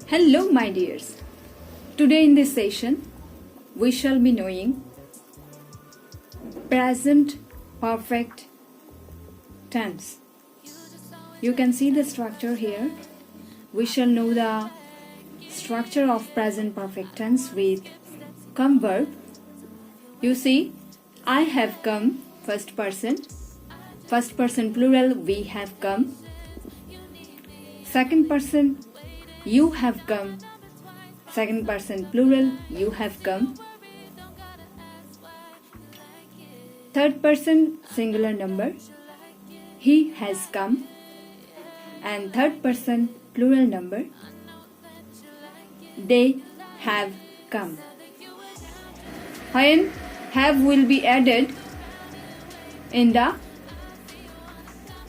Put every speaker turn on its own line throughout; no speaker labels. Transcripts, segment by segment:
Hello, my dears. Today in this session, we shall be knowing present perfect tense. You can see the structure here. We shall know the structure of present perfect tense with come verb. You see, I have come, first person plural, we have come. Second person, you have come. Second person plural, you have come. Third person singular number, he has come. And third person plural number, they have come. When have will be added in the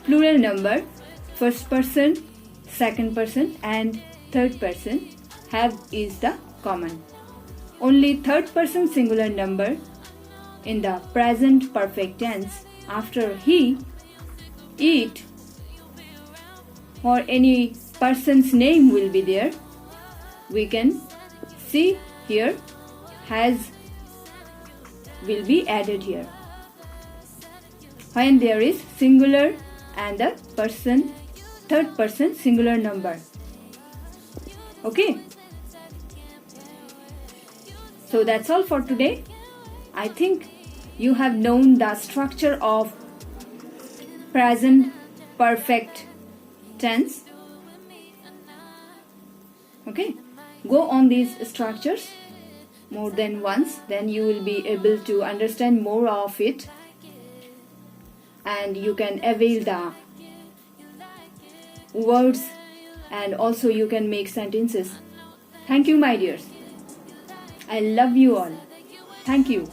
plural number, first person, second person and third person, have is the common. Only third person singular number in the present perfect tense after he, it or any person's name will be there. We can see here has will be added here. When there is singular and the person, third person singular number. Okay. So that's all for today. I think you have known the structure of present perfect tense. Okay. Go on these structures more than once, then you will be able to understand more of it and you can avail the words and also you can make sentences. Thank you, my dears. I love you all. Thank you.